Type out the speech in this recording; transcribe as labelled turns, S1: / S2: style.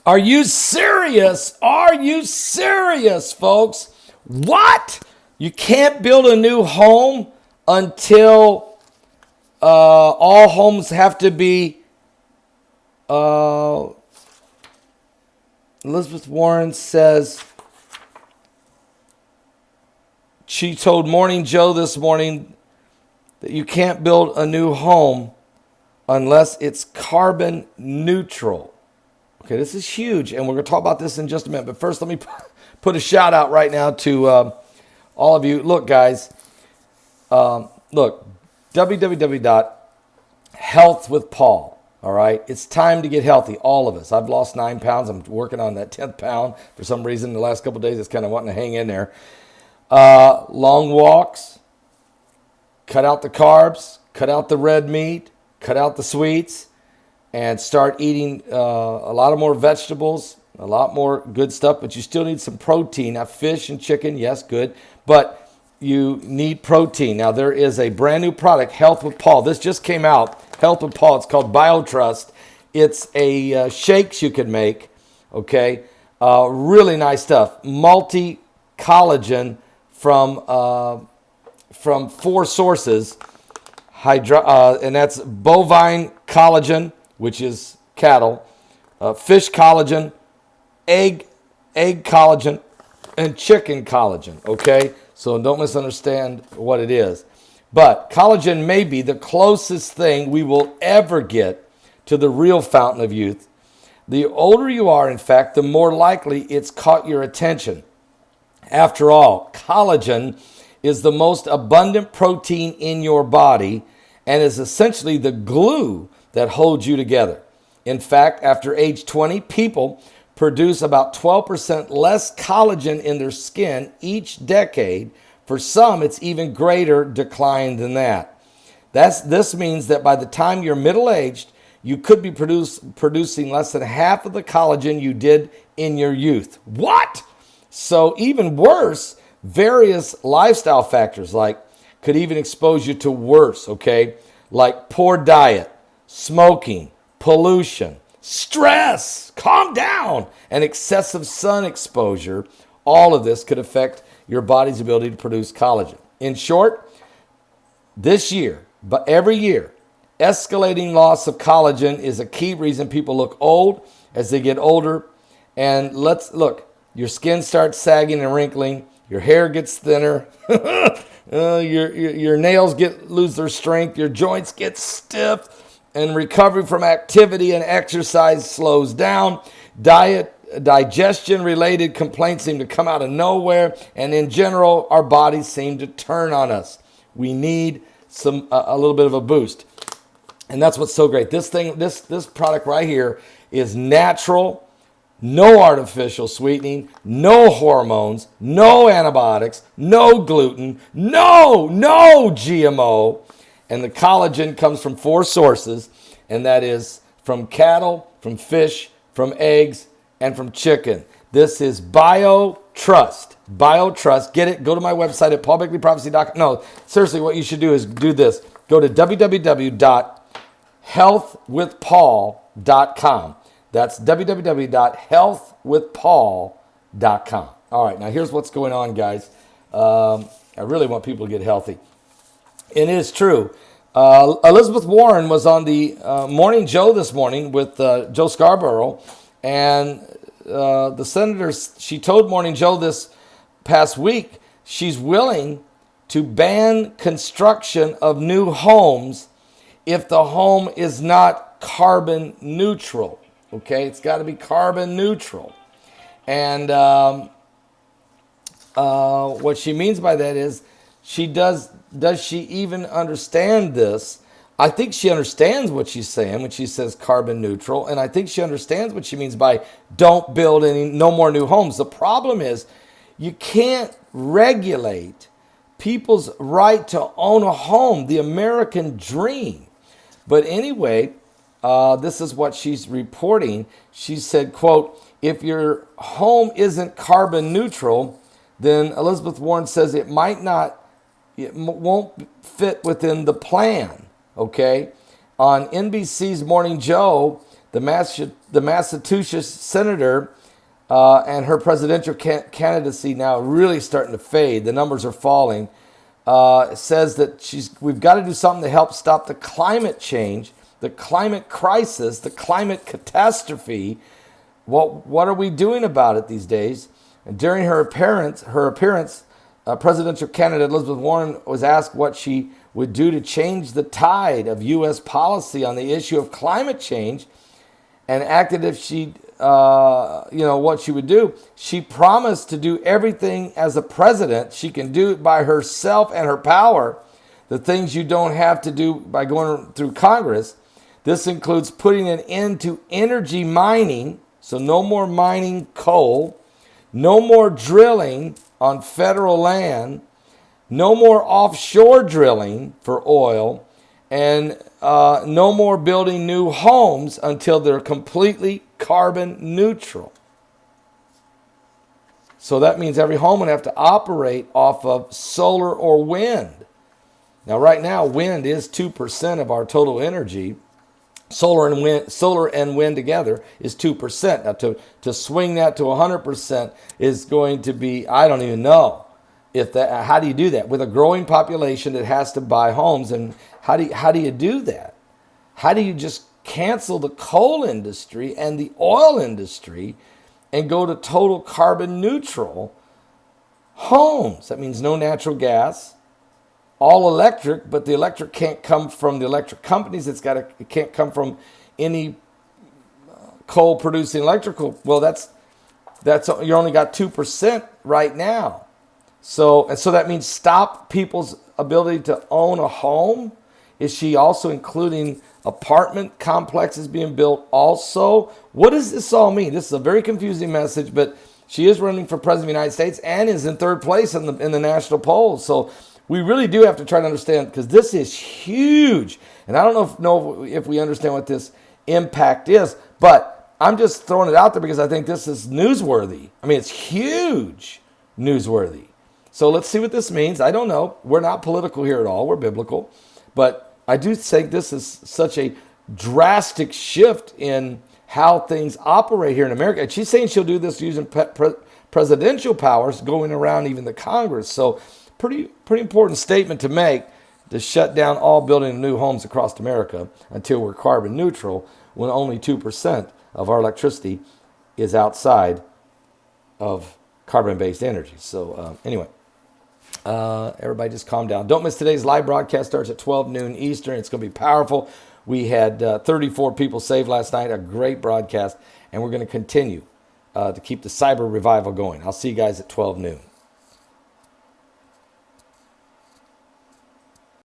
S1: Are you serious? Are you serious, folks? What? You can't build a new home until all homes have to be. Elizabeth Warren says she told Morning Joe this morning that you can't build a new home unless it's carbon neutral. Okay, this is huge, and we're going to talk about this in just a minute. But first, let me put a shout out right now to all of you. Look, guys, look, www.healthwithpaul. All right, it's time to get healthy, all of us. I've lost 9 pounds. I'm working on that 10th pound. For some reason, the last couple of days, it's kind of wanting to hang in there. Long walks, cut out the carbs, cut out the red meat, cut out the sweets, and start eating a lot of more vegetables, a lot more good stuff, but you still need some protein. Now, fish and chicken, yes, good, but you need protein. Now, there is a brand new product, Health with Paul. This just came out, Health with Paul. It's called BioTrust. It's a shakes you can make, okay? Really nice stuff. Multi-collagen from 4 sources, and that's bovine collagen, which is cattle, fish collagen, egg collagen, and chicken collagen, okay? So don't misunderstand what it is. But collagen may be the closest thing we will ever get to the real fountain of youth. The older you are, in fact, the more likely it's caught your attention. After all, collagen is the most abundant protein in your body and is essentially the glue that holds you together. In fact, after age 20, people produce about 12% less collagen in their skin each decade. For some, it's even greater decline than that. This means that by the time you're middle-aged, you could be producing less than half of the collagen you did in your youth. What? So even worse, various lifestyle factors could even expose you to worse, okay? Like poor diet, smoking, pollution, stress, calm down, and excessive sun exposure. All of this could affect your body's ability to produce collagen. In short, this year, but every year, escalating loss of collagen is a key reason people look old as they get older. And let's look, your skin starts sagging and wrinkling, your hair gets thinner, your nails lose their strength, your joints get stiff, and recovery from activity and exercise slows down. Digestion-related complaints seem to come out of nowhere, and in general, our bodies seem to turn on us. We need a little bit of a boost, and that's what's so great. This product right here is natural, no artificial sweetening, no hormones, no antibiotics, no gluten, no GMO. And the collagen comes from 4 sources, and that is from cattle, from fish, from eggs, and from chicken. This is BioTrust. BioTrust. Get it. Go to my website at paulbegleyprophecy.com. No, seriously, what you should do is do this. Go to www.healthwithpaul.com. That's www.healthwithpaul.com. All right, now here's what's going on, guys. I really want people to get healthy. It is true. Elizabeth Warren was on the Morning Joe this morning with Joe Scarborough, and the senator, she told Morning Joe this past week she's willing to ban construction of new homes if the home is not carbon neutral. Okay, it's got to be carbon neutral. And what she means by that is does she even understand this? I think she understands what she's saying when she says carbon neutral, and I think she understands what she means by don't build no more new homes. The problem is you can't regulate people's right to own a home, the American dream. But anyway, this is what she's reporting. She said, quote, if your home isn't carbon neutral, then Elizabeth Warren says it won't fit within the plan, okay? On NBC's Morning Joe, the Massachusetts senator and her presidential candidacy now really starting to fade. The numbers are falling. Says that we've got to do something to help stop the climate change, the climate crisis, the climate catastrophe. What are we doing about it these days? And during her appearance, presidential candidate Elizabeth Warren was asked what she would do to change the tide of U.S. policy on the issue of climate change, and acted if she, what she would do. She promised to do everything as a president. She can do it by herself and her power, the things you don't have to do by going through Congress. This includes putting an end to energy mining, so no more mining coal, no more drilling on federal land, no more offshore drilling for oil, and no more building new homes until they're completely carbon neutral. So that means every home would have to operate off of solar or wind. Now, right now, wind is 2% of our total energy. Solar and wind together is 2%. Now, to swing that to 100% is going to be, I don't even know. How do you do that? With a growing population that has to buy homes, and how do you do that? How do you just cancel the coal industry and the oil industry and go to total carbon neutral homes? That means no natural gas, all electric, but the electric can't come from the electric companies. It can't come from any coal producing electrical. Well, that's you only got 2% right now. So that means stop people's ability to own a home. Is she also including apartment complexes being built also? What does this all mean? This is a very confusing message, but she is running for president of the United States and is in third place in the national polls. So we really do have to try to understand, because this is huge. And I don't know if we understand what this impact is, but I'm just throwing it out there because I think this is newsworthy. I mean, it's huge newsworthy. So let's see what this means. I don't know. We're not political here at all. We're biblical. But I do think this is such a drastic shift in how things operate here in America. And she's saying she'll do this using presidential powers going around even the Congress. So pretty important statement to make, to shut down all building of new homes across America until we're carbon neutral, when only 2% of our electricity is outside of carbon-based energy. So anyway. Everybody just calm down. Don't miss today's live broadcast. Starts at 12 noon Eastern. It's going to be powerful. We had 34 people saved last night. A great broadcast. And we're going to continue to keep the cyber revival going. I'll see you guys at 12 noon.